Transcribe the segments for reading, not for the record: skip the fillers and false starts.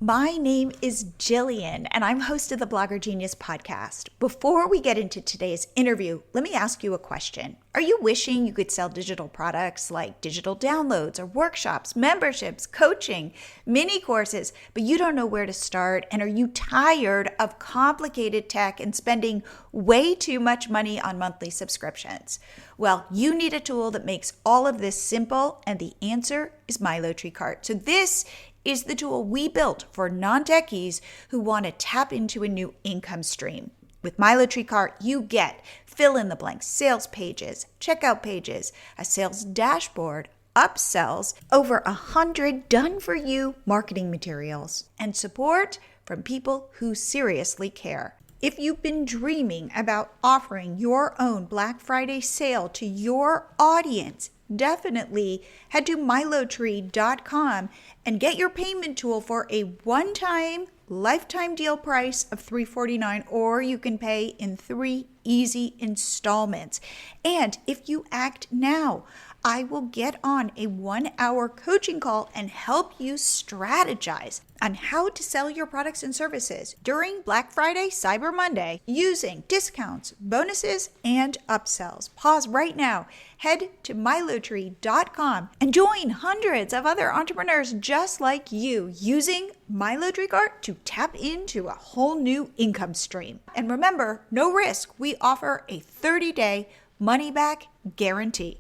My name is Jillian, and I'm host of the Blogger Genius podcast. Before we get into today's interview, let me ask you a question. Are you wishing you could sell digital products like digital downloads or workshops, memberships, coaching, mini courses, but you don't know where to start? And are you tired of complicated tech and spending way too much money on monthly subscriptions? Well, you need a tool that makes all of this simple, and the answer is MiloTreeCart. So this is the tool we built for non-techies who want to tap into a new income stream. With MiloTreeCart, you get fill-in-the-blank sales pages, checkout pages, a sales dashboard, upsells, over 100 done-for-you marketing materials, and support from people who seriously care. If you've been dreaming about offering your own Black Friday sale to your audience, definitely head to MiloTree.com and get your payment tool for a one-time lifetime deal price of $349, or you can pay in 3 easy installments. And if you act now, I will get on a 1-hour coaching call and help you strategize on how to sell your products and services during Black Friday, Cyber Monday, using discounts, bonuses, and upsells. Pause right now. Head to MiloTree.com and join hundreds of other entrepreneurs just like you using MiloTreeCart to tap into a whole new income stream. And remember, no risk. We offer a 30-day money-back guarantee.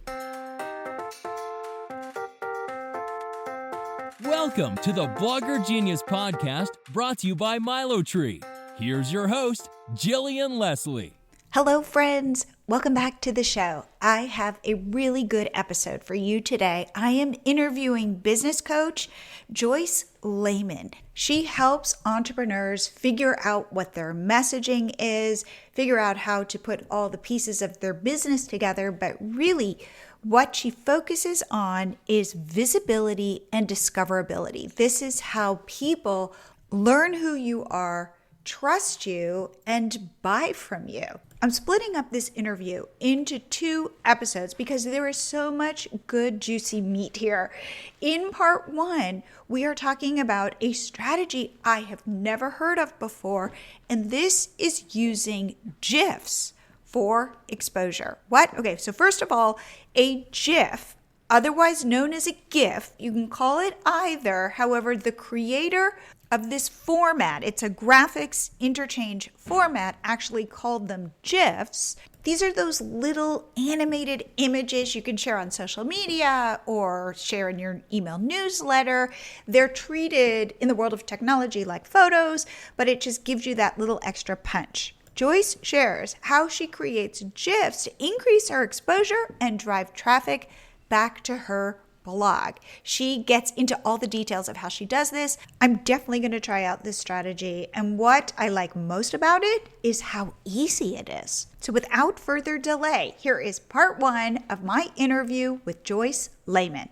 Welcome to the Blogger Genius podcast, brought to you by MiloTree. Here's your host, Jillian Leslie. Hello, friends. Welcome back to the show. I have a really good episode for you today. I am interviewing business coach Joyce Layman. She helps entrepreneurs figure out what their messaging is, figure out how to put all the pieces of their business together, but really what she focuses on is visibility and discoverability. This is how people learn who you are, trust you, and buy from you. I'm splitting up this interview into 2 episodes because there is so much good, juicy meat here. In part 1, we are talking about a strategy I have never heard of before, and this is using GIFs for exposure. What? Okay, so first of all, a GIF, otherwise known as a GIF, you can call it either. However, the creator of this format, it's a graphics interchange format, actually called them GIFs. These are those little animated images you can share on social media or share in your email newsletter. They're treated in the world of technology like photos, but it just gives you that little extra punch. Joyce shares how she creates GIFs to increase her exposure and drive traffic back to her blog. She gets into all the details of how she does this. I'm definitely going to try out this strategy. And what I like most about it is how easy it is. So without further delay, here is part 1 of my interview with Joyce Layman.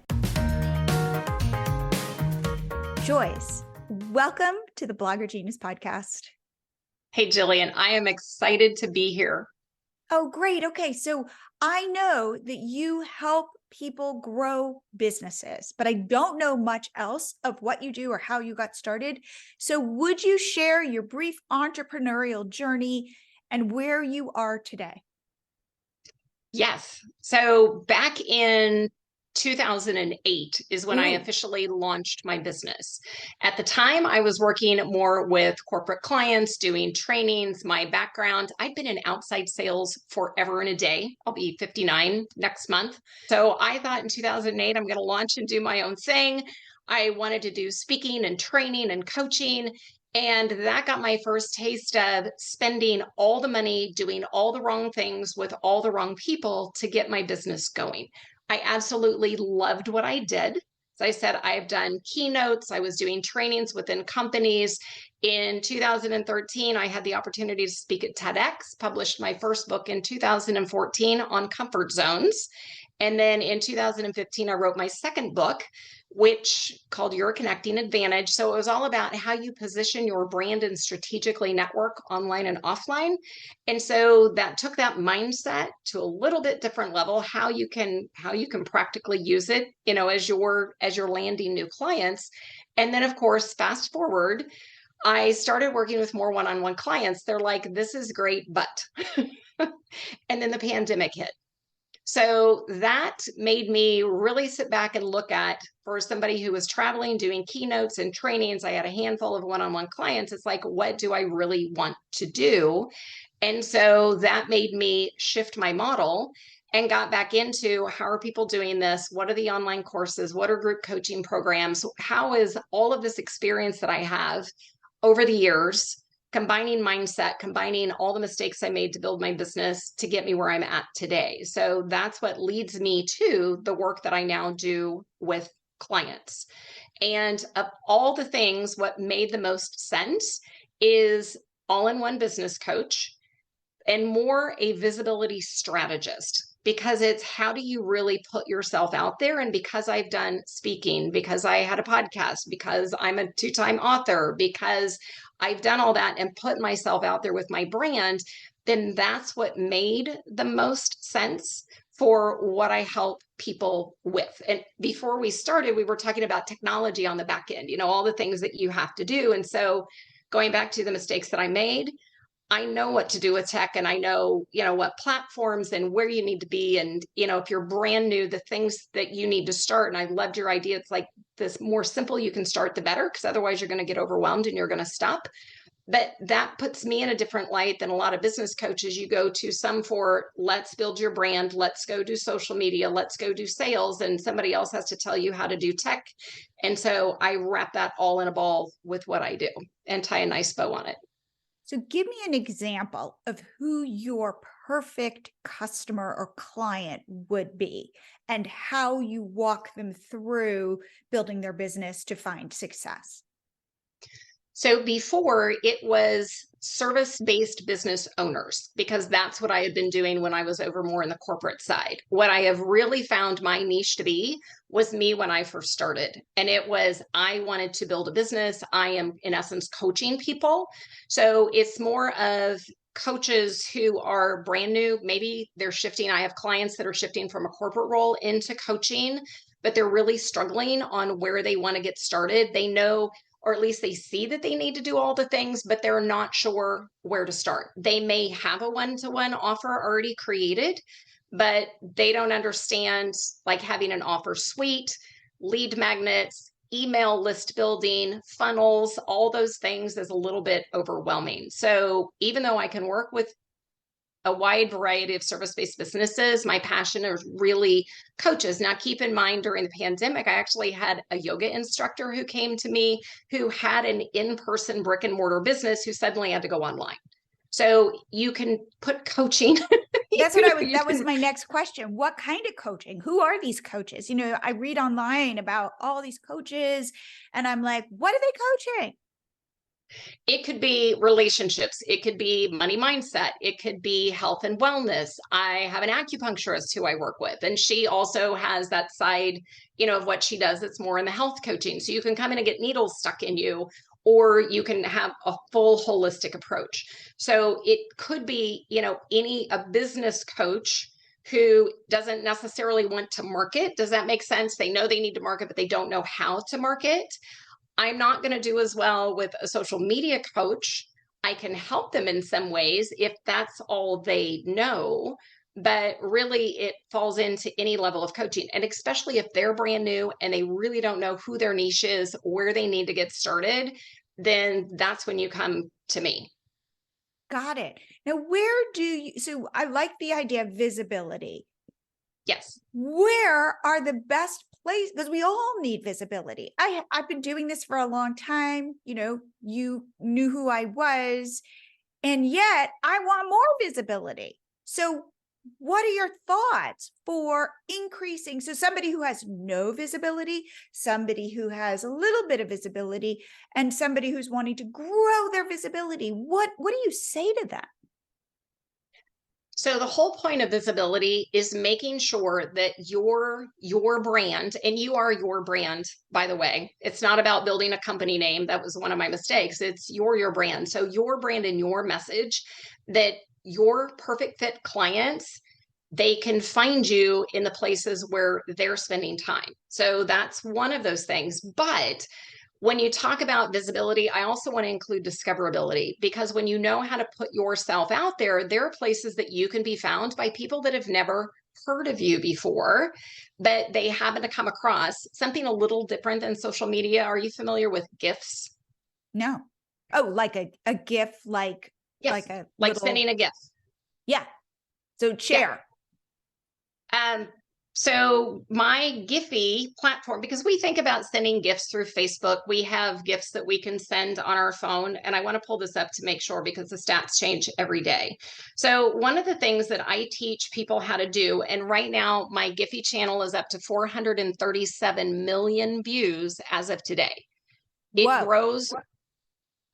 Joyce, welcome to the Blogger Genius podcast. Hey, Jillian, I am excited to be here. Oh, great. Okay. So I know that you help people grow businesses, but I don't know much else of what you do or how you got started. So would you share your brief entrepreneurial journey and where you are today? Yes. So back in 2008 is when I Ooh. officially launched my business. At the time, I was working more with corporate clients, doing trainings. My background, I'd been in outside sales forever and a day. I'll be 59 next month. So I thought in 2008, I'm going to launch and do my own thing. I wanted to do speaking and training and coaching. And that got my first taste of spending all the money, doing all the wrong things with all the wrong people to get my business going. I absolutely loved what I did. As I said, I've done keynotes. I was doing trainings within companies. In 2013, I had the opportunity to speak at TEDx, published my first book in 2014 on comfort zones. And then in 2015, I wrote my second book, which called Your Connecting Advantage. So it was all about how you position your brand and strategically network online and offline. And so that took that mindset to a little bit different level, how you can practically use it, as you're landing new clients. And then, of course, fast forward, I started working with more one-on-one clients. They're like, this is great, but. And then the pandemic hit. So that made me really sit back and look at, for somebody who was traveling, doing keynotes and trainings, I had a handful of one-on-one clients. It's like, what do I really want to do? And so that made me shift my model and got back into, how are people doing this? What are the online courses? What are group coaching programs? How is all of this experience that I have over the years, combining mindset, combining all the mistakes I made to build my business to get me where I'm at today? So that's what leads me to the work that I now do with clients. And of all the things, what made the most sense is all-in-one business coach and more a visibility strategist, because it's, how do you really put yourself out there? And because I've done speaking, because I had a podcast, because I'm a 2-time author, because I've done all that and put myself out there with my brand, then that's what made the most sense for what I help people with. And before we started, we were talking about technology on the back end, all the things that you have to do. And so going back to the mistakes that I made, I know what to do with tech, and I know, what platforms and where you need to be. And, if you're brand new, the things that you need to start. And I loved your idea. It's like, this more simple you can start, the better, because otherwise you're going to get overwhelmed and you're going to stop. But that puts me in a different light than a lot of business coaches. You go to some for, let's build your brand, let's go do social media, let's go do sales, and somebody else has to tell you how to do tech. And so I wrap that all in a ball with what I do and tie a nice bow on it. So give me an example of who your perfect customer or client would be and how you walk them through building their business to find success. So before, it was service-based business owners, because that's what I had been doing when I was over more in the corporate side. What I have really found my niche to be was me when I first started. And it was, I wanted to build a business. I am, in essence, coaching people. So it's more of coaches who are brand new. Maybe they're shifting. I have clients that are shifting from a corporate role into coaching, but they're really struggling on where they want to get started. They know, or at least they see that they need to do all the things, but they're not sure where to start. They may have a one-to-one offer already created, but they don't understand, like, having an offer suite, lead magnets, email list building, funnels, all those things is a little bit overwhelming. So even though I can work with a wide variety of service-based businesses, my passion is really coaches. Now, keep in mind, during the pandemic, I actually had a yoga instructor who came to me who had an in-person brick and mortar business who suddenly had to go online. So you can put coaching. That was my next question. What kind of coaching? Who are these coaches? I read online about all these coaches and I'm like, what are they coaching? It could be relationships. It could be money mindset. It could be health and wellness. I have an acupuncturist who I work with, and she also has that side, of what she does. It's more in the health coaching. So you can come in and get needles stuck in you, or you can have a full holistic approach. So it could be, a business coach who doesn't necessarily want to market. Does that make sense? They know they need to market, but they don't know how to market. I'm not going to do as well with a social media coach. I can help them in some ways if that's all they know, but really it falls into any level of coaching. And especially if they're brand new and they really don't know who their niche is, where they need to get started, then that's when you come to me. Got it. Now, so I like the idea of visibility. Yes. Where are the best places? Because we all need visibility. I've been doing this for a long time. You knew who I was, and yet I want more visibility. So what are your thoughts for increasing? So somebody who has no visibility, somebody who has a little bit of visibility, and somebody who's wanting to grow their visibility, what do you say to them? So the whole point of visibility is making sure that your brand, and you are your brand, by the way. It's not about building a company name. That was one of my mistakes. It's your brand. So your brand and your message, that your perfect fit clients, they can find you in the places where they're spending time. So that's one of those things. But When you talk about visibility, I also want to include discoverability, because when you know how to put yourself out there, there are places that you can be found by people that have never heard of you before, but they happen to come across something a little different than social media. Are you familiar with GIFs? No. Oh, like a GIF, Yes, like a like little, sending a GIF. yeah. So Yeah. share. So my Giphy platform, because we think about sending gifts through Facebook, we have gifts that we can send on our phone. And I want to pull this up to make sure, because the stats change every day. So one of the things that I teach people how to do, and right now my Giphy channel is up to 437 million views as of today. It Whoa. grows.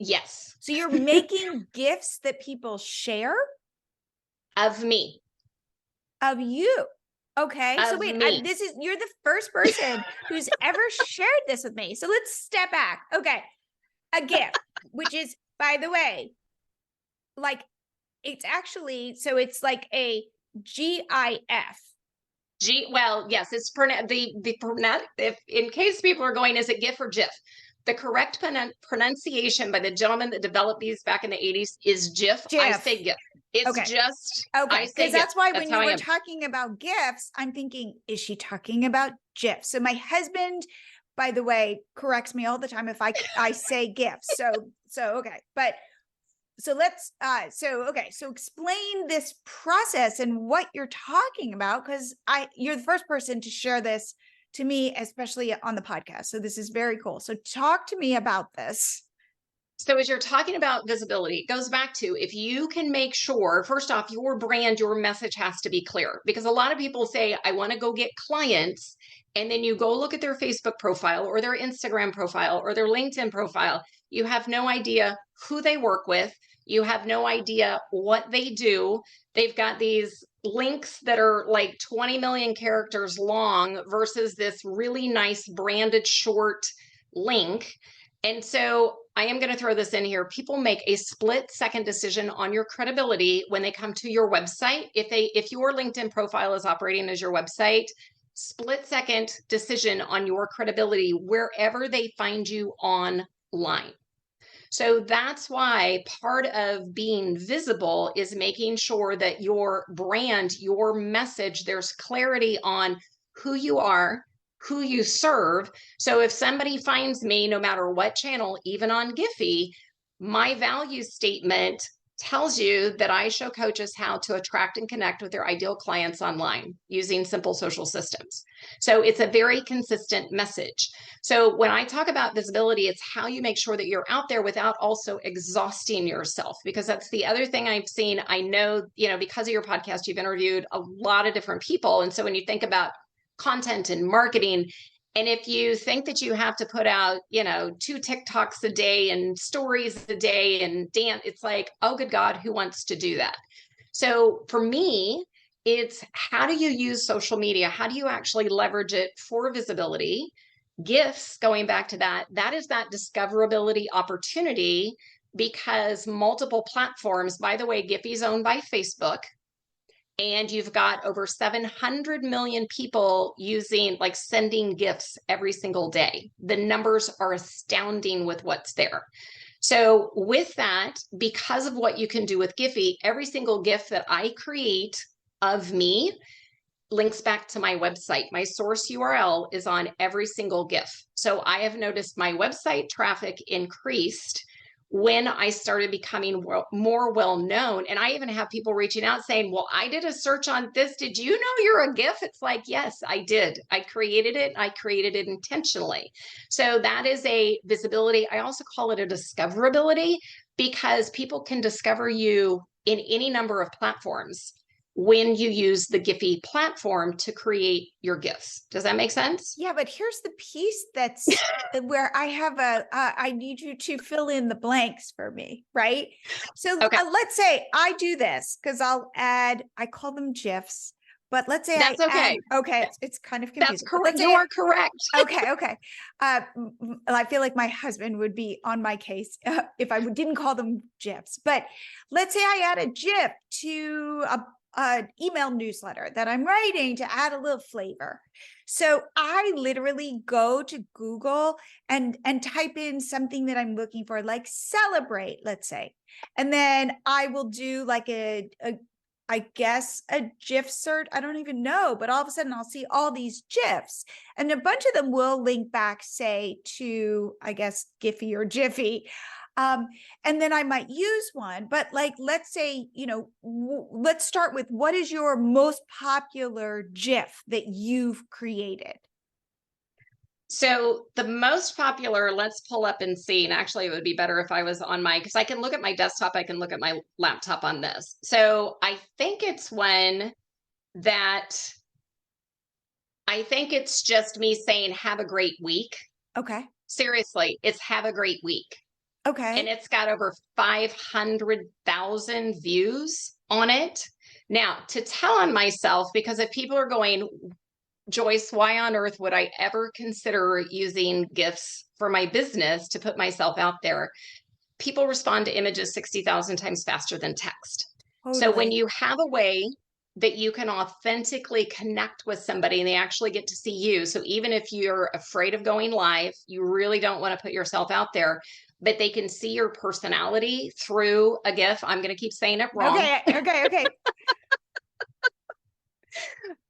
Yes. So you're making GIFs that people share Of me. of you. Okay. So Of wait, me. you're the first person who's ever shared this with me. So let's step back. Okay. A GIF, which is, by the way, like, it's actually, so it's like a GIF. Well, yes, it's if in case people are going, is it GIF or GIF? The correct pronunciation by the gentleman that developed these back in the 80s is GIF. I GIF. say GIF. It's Okay. just, Okay. I say Because GIF. that's why That's when how you I were am. talking about GIFs, I'm thinking, is she talking about GIFs? So my husband, by the way, corrects me all the time if I say GIFs. So okay. But so let's so explain this process and what you're talking about, because you're the first person to share this to me, especially on the podcast. So this is very cool. So talk to me about this. So as you're talking about visibility, it goes back to, if you can make sure, first off, your brand, your message has to be clear, because a lot of people say, I want to go get clients. And then you go look at their Facebook profile or their Instagram profile or their LinkedIn profile. You have no idea who they work with. You have no idea what they do. They've got these links that are like 20 million characters long versus this really nice branded short link. And so I am going to throw this in here. People make a split-second decision on your credibility when they come to your website. If your LinkedIn profile is operating as your website, split-second decision on your credibility wherever they find you online. So that's why part of being visible is making sure that your brand, your message, there's clarity on who you are, who you serve. So if somebody finds me, no matter what channel, even on Giphy, my value statement tells you that I show coaches how to attract and connect with their ideal clients online using simple social systems. So it's a very consistent message. So when I talk about visibility, it's how you make sure that you're out there without also exhausting yourself, because that's the other thing I've seen. I know, because of your podcast, you've interviewed a lot of different people. And so when you think about content and marketing, and if you think that you have to put out, 2 TikToks a day and stories a day and dance, it's like, oh, good God, who wants to do that? So for me, it's how do you use social media? How do you actually leverage it for visibility? GIFs, going back to that is that discoverability opportunity, because multiple platforms, by the way, Giphy's owned by Facebook, and you've got over 700 million people sending GIFs every single day. The numbers are astounding with what's there. So with that, because of what you can do with Giphy, every single GIF that I create of me links back to my website. My source URL is on every single GIF. So I have noticed my website traffic increased when I started becoming more well-known. And I even have people reaching out saying, well, I did a search on this. Did you know you're a GIF? It's like, yes, I did. I created it. I created it intentionally. So that is a visibility. I also call it a discoverability, because people can discover you in any number of platforms when you use the Giphy platform to create your GIFs. Does that make sense? Yeah, but here's the piece that's where I have I need you to fill in the blanks for me, right? So Okay. let's say I do this, because I call them GIFs, but let's say That's okay. Okay, it's kind of confusing. That's correct. You are correct. Okay. I feel like my husband would be on my case if I didn't call them GIFs. But let's say I add a GIF to an email newsletter that I'm writing to add a little flavor. So I literally go to Google and type in something that I'm looking for, like celebrate, let's say. And then I will do like I guess a GIF search. I don't even know, but all of a sudden I'll see all these GIFs, and a bunch of them will link back, say, to, I guess, Giphy or Giphy. And then I might use one, but like, let's say, let's start with, what is your most popular GIF that you've created? So the most popular, let's pull up and see. And actually, it would be better if I was on because I can look at my desktop, I can look at my laptop on this. So I think it's one that I think it's just me saying, have a great week. Okay. Seriously, it's have a great week. Okay. And it's got over 500,000 views on it. Now, to tell on myself, because if people are going, Joyce, why on earth would I ever consider using GIFs for my business to put myself out there? People respond to images 60,000 times faster than text. Totally. So when you have a way that you can authentically connect with somebody and they actually get to see you. So even if you're afraid of going live, you really don't want to put yourself out there, but they can see your personality through a GIF. I'm going to keep saying it wrong. Okay.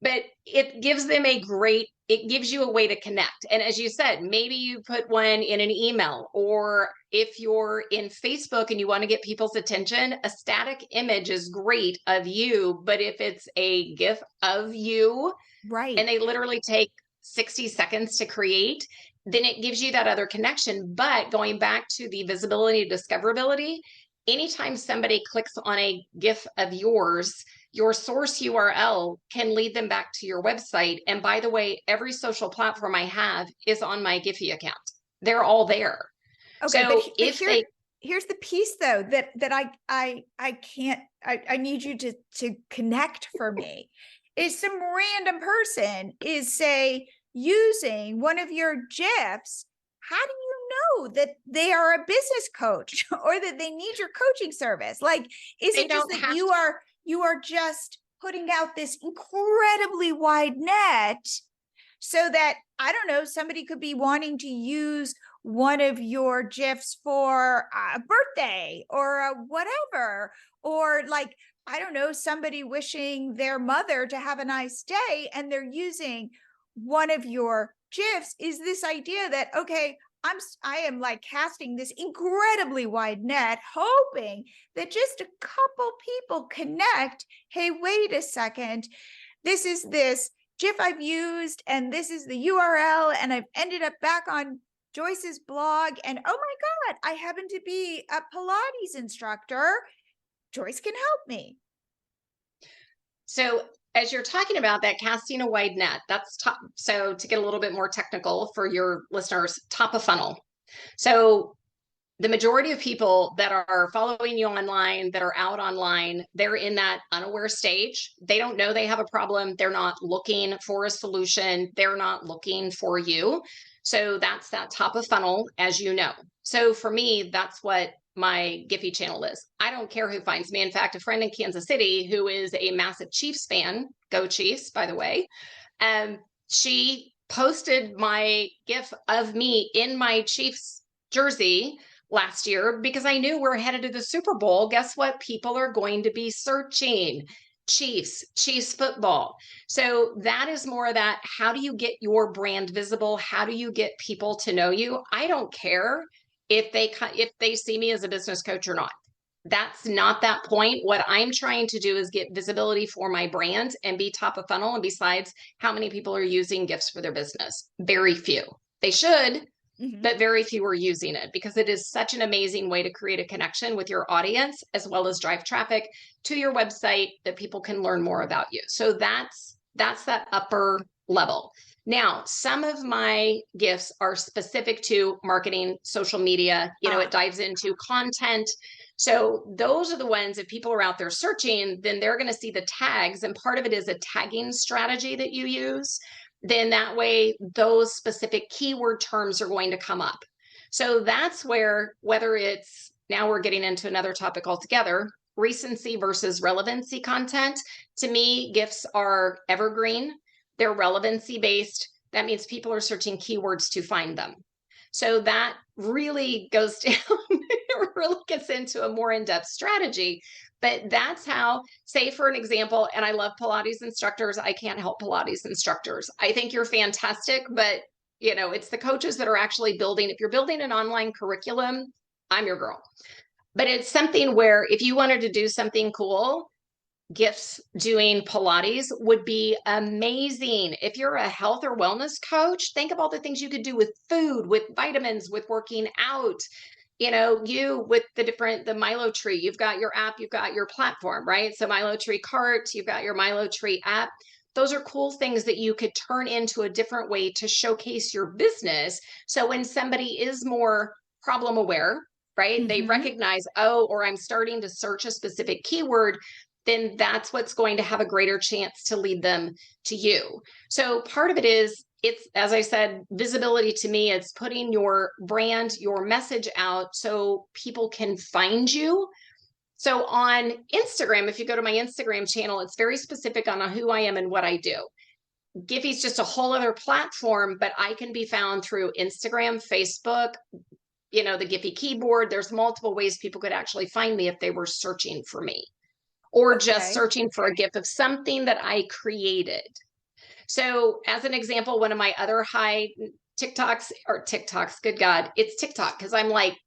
But it gives them it gives you a way to connect. And as you said, maybe you put one in an email, or if you're in Facebook and you want to get people's attention, a static image is great of you. But if it's a GIF of you, right, and they literally take 60 seconds to create, then it gives you that other connection. But going back to the visibility, discoverability, anytime somebody clicks on a GIF of yours, your source URL can lead them back to your website. And by the way, every social platform I have is on my Giphy account. They're all there. Okay, so here's the piece though that I can't. I need you to connect for me. Is some random person is, say, using one of your GIFs? How do you know that they are a business coach or that they need your coaching service? Like, is it just that you are just putting out this incredibly wide net so that, I don't know, somebody could be wanting to use one of your GIFs for a birthday or a whatever, or like, I don't know, somebody wishing their mother to have a nice day and they're using one of your GIFs? Is this idea that, okay, I am like casting this incredibly wide net, hoping that just a couple people connect. Hey, wait a second. This is this GIF I've used, and this is the URL, and I've ended up back on Joyce's blog, and oh my God, I happen to be a Pilates instructor. Joyce can help me. So as you're talking about that, casting a wide net, that's top. So to get a little bit more technical for your listeners, top of funnel. So the majority of people that are following you online, that are out online, they're in that unaware stage. They don't know they have a problem. They're not looking for a solution. They're not looking for you. So that's that top of funnel, as you know. So for me, that's what my Giphy channel is. I don't care who finds me. In fact, a friend in Kansas City who is a massive Chiefs fan, go Chiefs, by the way, she posted my GIF of me in my Chiefs jersey last year because I knew we're headed to the Super Bowl. Guess what? People are going to be searching Chiefs football. So that is more of that. How do you get your brand visible? How do you get people to know you? I don't care if they see me as a business coach or not. That's not that point. What I'm trying to do is get visibility for my brand and be top of funnel. And besides, how many people are using GIFs for their business? Very few. They should, but very few are using it because it is such an amazing way to create a connection with your audience, as well as drive traffic to your website that people can learn more about you. So that's that upper level. Now, some of my GIFs are specific to marketing, social media. It dives into content. So those are the ones, if people are out there searching, then they're going to see the tags. And part of it is a tagging strategy that you use. Then that way, those specific keyword terms are going to come up. So that's where, whether it's, now we're getting into another topic altogether, recency versus relevancy content. To me, GIFs are evergreen. They're relevancy based. That means people are searching keywords to find them. So that really goes down, it really gets into a more in-depth strategy. But that's how, say for an example, and I love Pilates instructors. I can't help Pilates instructors. I think you're fantastic, but it's the coaches that are actually building. If you're building an online curriculum, I'm your girl. But it's something where if you wanted to do something cool, GIFs doing Pilates would be amazing. If you're a health or wellness coach, think of all the things you could do with food, with vitamins, with working out. You with the MiloTree, you've got your app, you've got your platform, right? So MiloTreeCart, you've got your MiloTree app. Those are cool things that you could turn into a different way to showcase your business. So when somebody is more problem aware, right? They recognize, or I'm starting to search a specific keyword, then that's what's going to have a greater chance to lead them to you. So part of it is, it's, as I said, visibility to me, it's putting your brand, your message out so people can find you. So on Instagram, if you go to my Instagram channel, it's very specific on who I am and what I do. Giphy's just a whole other platform, but I can be found through Instagram, Facebook, the Giphy keyboard. There's multiple ways people could actually find me if they were searching for me, or just searching for a GIF of something that I created. So as an example, one of my other high TikToks, good God, it's TikTok, because I'm like,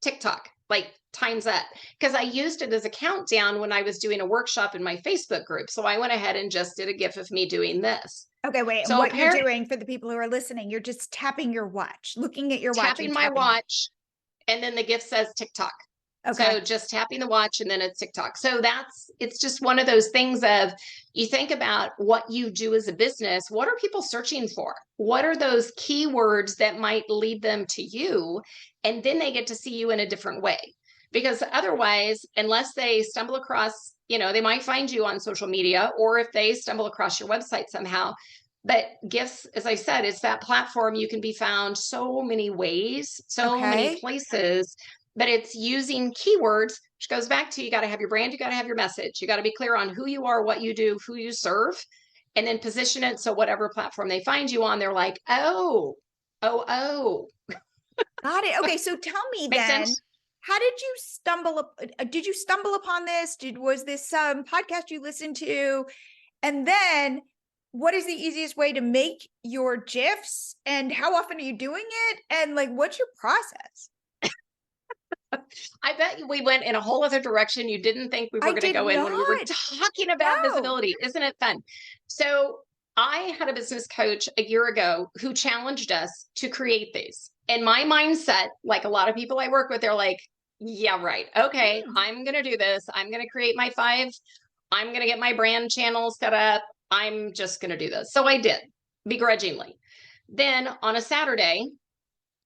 TikTok, like time's up. Because I used it as a countdown when I was doing a workshop in my Facebook group. So I went ahead and just did a GIF of me doing this. Okay, wait. So and what you're doing, for the people who are listening, you're just tapping your watch, looking at your watch. Tapping my watch, and then the GIF says TikTok. Okay. So just tapping the watch and then it's TikTok. So it's just one of those things of, you think about what you do as a business. What are people searching for? What are those keywords that might lead them to you? And then they get to see you in a different way. Because otherwise, unless they stumble across, they might find you on social media, or if they stumble across your website somehow. But GIFs, as I said, it's that platform. You can be found so many ways, so many places. But it's using keywords, which goes back to, you got to have your brand, you got to have your message. You got to be clear on who you are, what you do, who you serve, and then position it so whatever platform they find you on, they're like, oh. Got it. Okay, so tell me then, how did you stumble upon this? Was this some podcast you listened to? And then what is the easiest way to make your GIFs, and how often are you doing it? And like, what's your process? I bet we went in a whole other direction you didn't think we were going to go in when we were talking about visibility. Isn't it fun? So I had a business coach a year ago who challenged us to create these. And my mindset, like a lot of people I work with, they're like, yeah, right. Okay, I'm going to do this. I'm going to create my 5. I'm going to get my brand channel set up. I'm just going to do this. So I did, begrudgingly. Then on a Saturday,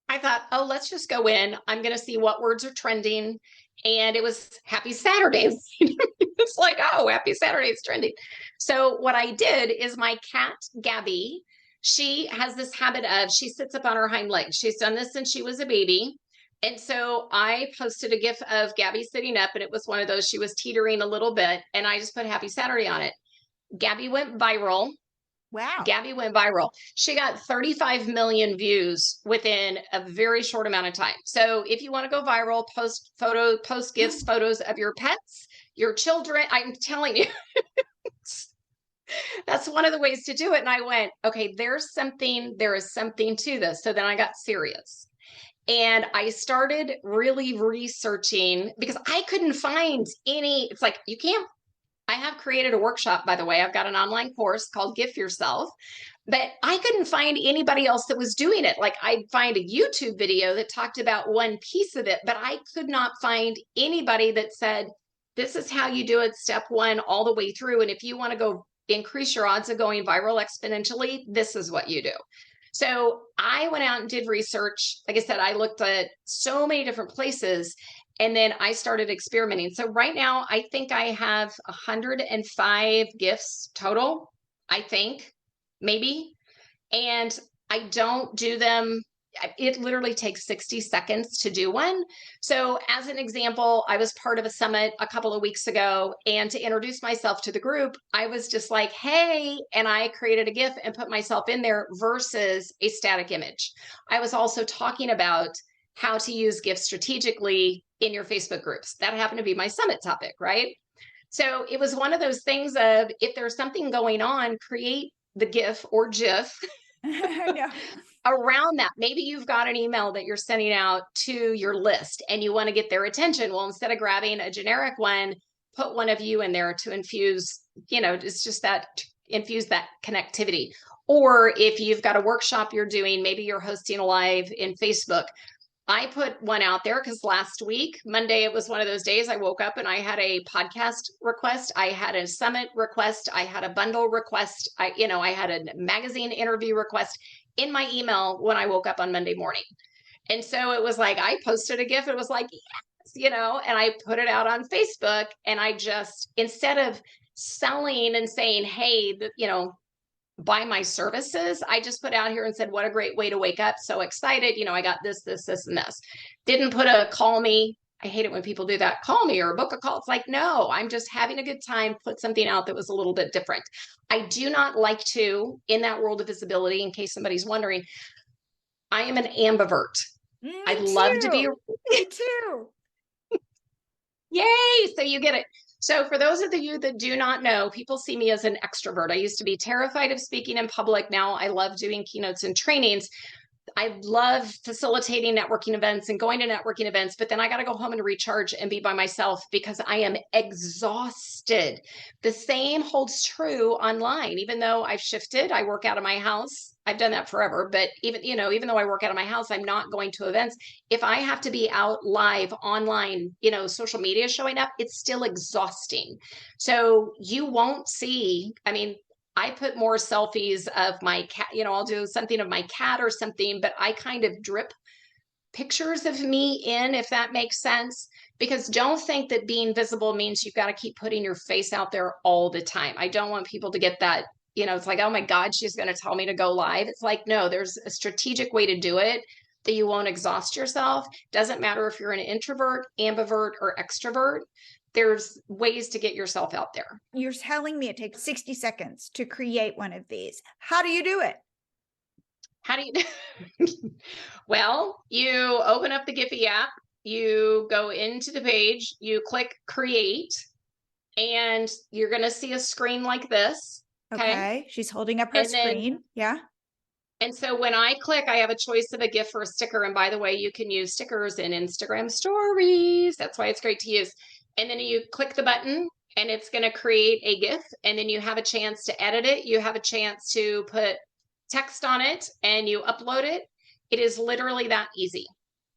I thought, let's just go in. I'm going to see what words are trending. And it was Happy Saturdays. It's like, Happy Saturdays trending. So what I did is, my cat, Gabby, she has this habit of, she sits up on her hind legs. She's done this since she was a baby. And so I posted a GIF of Gabby sitting up, and it was one of those, she was teetering a little bit, and I just put Happy Saturday on it. Gabby went viral. Wow. Gabby went viral. She got 35 million views within a very short amount of time. So if you want to go viral, post GIFs, photos of your pets, your children. I'm telling you, that's one of the ways to do it. And I went, okay, there is something to this. So then I got serious. And I started really researching, because I couldn't find any, it's like, I have created a workshop, by the way. I've got an online course called Gift Yourself, but I couldn't find anybody else that was doing it. Like, I'd find a YouTube video that talked about one piece of it, but I could not find anybody that said, this is how you do it, step 1, all the way through. And if you want to go increase your odds of going viral exponentially, this is what you do. So I went out and did research. Like I said, I looked at so many different places. And then I started experimenting. So right now, I think I have 105 GIFs total, I think, maybe. And I don't do them it literally takes 60 seconds to do one. So as an example, I was part of a summit a couple of weeks ago, and to introduce myself to the group, I was just like, hey, and I created a GIF and put myself in there versus a static image. I was also talking about how to use GIFs strategically in your Facebook groups. That happened to be my summit topic, right? So it was one of those things of, if there's something going on, create the GIF or GIF No. around that. Maybe you've got an email that you're sending out to your list and you want to get their attention. Well, instead of grabbing a generic one, put one of you in there to infuse, it's just that, infuse that connectivity. Or if you've got a workshop you're doing, maybe you're hosting a live in Facebook. I put one out there because last week, Monday, it was one of those days I woke up and I had a podcast request. I had a summit request. I had a bundle request. I had a magazine interview request in my email when I woke up on Monday morning. And so it was like, I posted a GIF. It was like, yes, and I put it out on Facebook, and I just, instead of selling and saying, hey, buy my services, I just put out here and said, what a great way to wake up. So excited. I got this, and this. Didn't put a call me. I hate it when people do that. Call me or book a call. It's like, no, I'm just having a good time. Put something out that was a little bit different. I do not like to, in that world of visibility, in case somebody's wondering, I am an ambivert. I love to be. Me too. Yay. So you get it. So for those of you that do not know, people see me as an extrovert. I used to be terrified of speaking in public. Now I love doing keynotes and trainings. I love facilitating networking events and going to networking events, but then I got to go home and recharge and be by myself because I am exhausted. The same holds true online. Even though I've shifted, I work out of my house. I've done that forever, but even though I work out of my house, I'm not going to events. If I have to be out live online, social media showing up, it's still exhausting. So you won't see, I put more selfies of my cat, I'll do something of my cat or something, but I kind of drip pictures of me in, if that makes sense. Because don't think that being visible means you've got to keep putting your face out there all the time. I don't want people to get that, it's like, oh my God, she's going to tell me to go live. It's like, no, there's a strategic way to do it that you won't exhaust yourself. Doesn't matter if you're an introvert, ambivert, or extrovert. There's ways to get yourself out there. You're telling me it takes 60 seconds to create one of these. How do you do it? How do you Well, you open up the Giphy app, you go into the page, you click create, and you're going to see a screen like this. Okay. She's holding up her screen. Yeah. And so when I click, I have a choice of a GIF or a sticker. And by the way, you can use stickers in Instagram stories. That's why it's great to use. And then you click the button and it's going to create a GIF. And then you have a chance to edit it. You have a chance to put text on it and you upload it. It is literally that easy.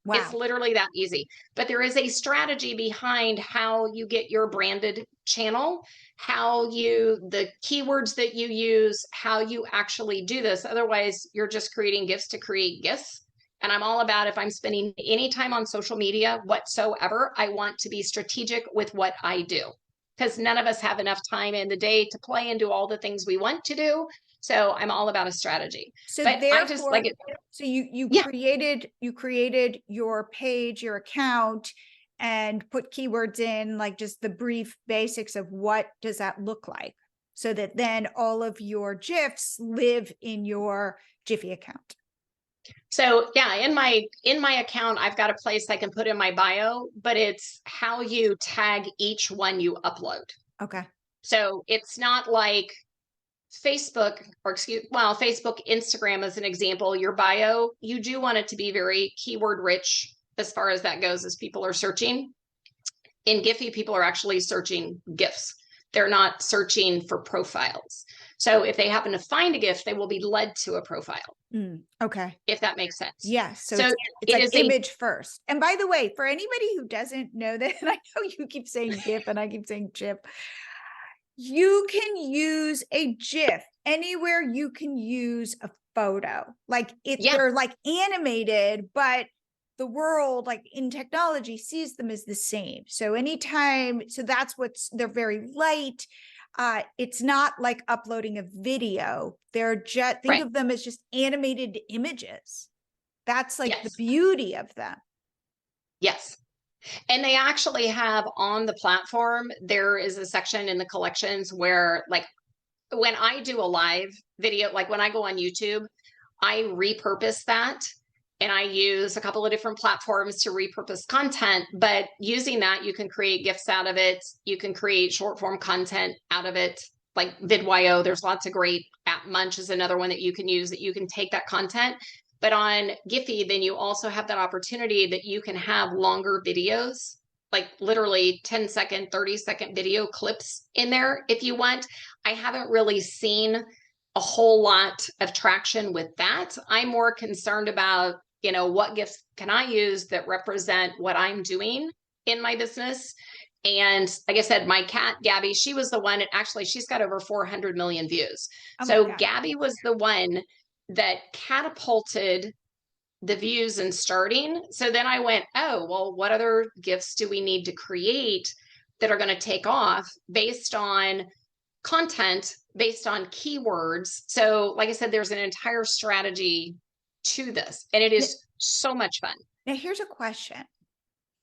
Wow. It's literally that easy. But there is a strategy behind how you get your branded channel, the keywords that you use, how you actually do this. Otherwise, you're just creating GIFs to create GIFs. And I'm all about, if I'm spending any time on social media whatsoever, I want to be strategic with what I do. Because none of us have enough time in the day to play and do all the things we want to do. So I'm all about a strategy. So but therefore, I just like it. So you created your page, your account, and put keywords in, like just the brief basics of what does that look like, so that then all of your GIFs live in your Giphy account. So yeah, in my account, I've got a place I can put in my bio, but it's how you tag each one you upload. Okay. So it's not like Facebook, Facebook, Instagram as an example, your bio, you do want it to be very keyword rich as far as that goes, as people are searching. In Giphy, people are actually searching GIFs. They're not searching for profiles. So if they happen to find a GIF, they will be led to a profile. Okay. If that makes sense. Yes. So it's like image first. And by the way, for anybody who doesn't know that, and I know you keep saying GIF and I keep saying GIF, you can use a GIF anywhere. You can use a photo. Like they're like animated, but the world, like in technology, sees them as the same. So they're very light. It's not like uploading a video. They're just, think of them as just animated images. That's like the Yes. beauty of them. Yes. And they actually have on the platform, there is a section in the collections where, like, when I do a live video, like when I go on YouTube, I repurpose that and I use a couple of different platforms to repurpose content. But using that, you can create GIFs out of it. You can create short form content out of it, like VidYO. There's lots of great app. Munch is another one that you can use, that you can take that content. But on Giphy, then you also have that opportunity that you can have longer videos, like literally 10-second, 30-second video clips in there if you want. I haven't really seen a whole lot of traction with that. I'm more concerned about, what GIFs can I use that represent what I'm doing in my business. And like I said, my cat, Gabby, she was the one, and actually she's got over 400 million views. Oh my So God. Gabby was the one that catapulted the views and starting. So then I went, oh, well, what other GIFs do we need to create that are going to take off based on content, based on keywords? So like I said, there's an entire strategy to this, and it is so much fun. Now, here's a question.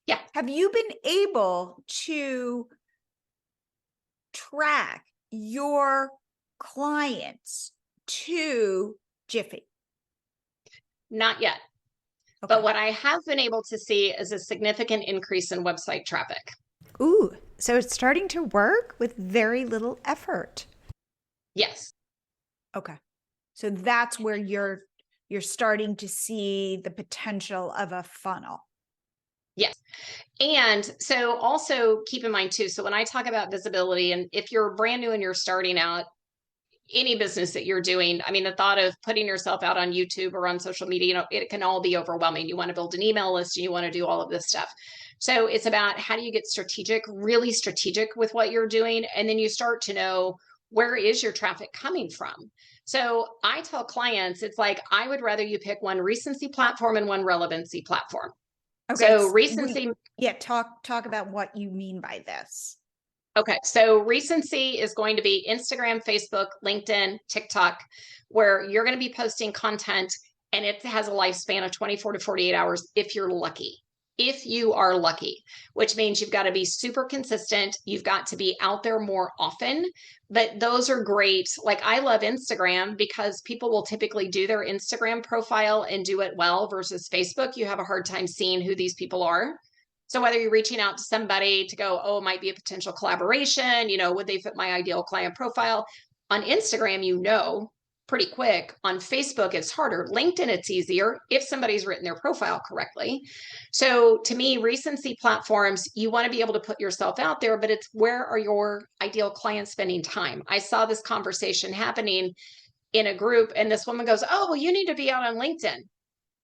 Yeah. Have you been able to track your clients to Giphy? Not yet. Okay. But what I have been able to see is a significant increase in website traffic. Ooh, so it's starting to work with very little effort. Yes. Okay. So that's where you're starting to see the potential of a funnel. Yes. And so also keep in mind too, so when I talk about visibility, and if you're brand new and you're starting out, any business that you're doing, I mean, the thought of putting yourself out on YouTube or on social media, it can all be overwhelming. You want to build an email list and you want to do all of this stuff. So it's about, how do you get strategic, really strategic with what you're doing? And then you start to know, where is your traffic coming from? So I tell clients, it's like, I would rather you pick one recency platform and one relevancy platform. Okay. So recency. Talk about what you mean by this. Okay, so recency is going to be Instagram, Facebook, LinkedIn, TikTok, where you're going to be posting content, and it has a lifespan of 24 to 48 hours if you're lucky. If you are lucky, which means you've got to be super consistent. You've got to be out there more often. But those are great. Like, I love Instagram because people will typically do their Instagram profile and do it well, versus Facebook. You have a hard time seeing who these people are. So whether you're reaching out to somebody to go, oh, it might be a potential collaboration, would they fit my ideal client profile? On Instagram, pretty quick. On Facebook, it's harder. LinkedIn, it's easier if somebody's written their profile correctly. So to me, recency platforms, you want to be able to put yourself out there, but it's, where are your ideal clients spending time? I saw this conversation happening in a group, and this woman goes, oh, well, you need to be out on LinkedIn.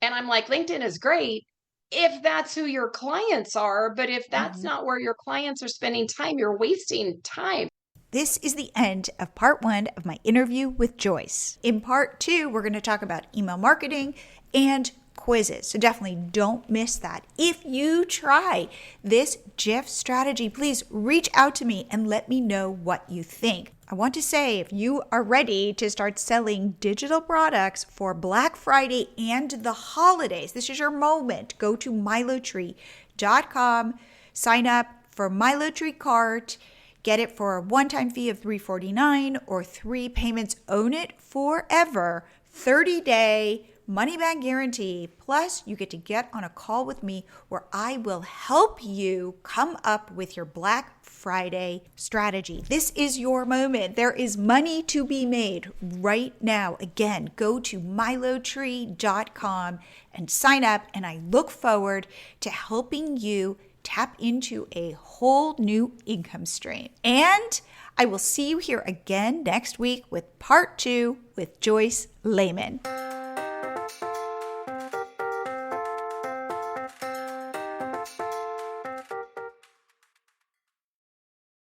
And I'm like, LinkedIn is great if that's who your clients are, but if that's not where your clients are spending time, you're wasting time. This is the end of part 1 of my interview with Joyce. In part 2, we're going to talk about email marketing and quizzes. So definitely don't miss that. If you try this GIF strategy, please reach out to me and let me know what you think. I want to say, if you are ready to start selling digital products for Black Friday and the holidays, this is your moment. Go to MiloTree.com, sign up for MiloTreeCart, get it for a one-time fee of $349 or 3 payments. Own it forever, 30-day money-back guarantee. Plus, you get to get on a call with me where I will help you come up with your Black Friday strategy. This is your moment. There is money to be made right now. Again, go to MiloTree.com and sign up, and I look forward to helping you tap into a whole new income stream. And I will see you here again next week with part 2 with Joyce Layman.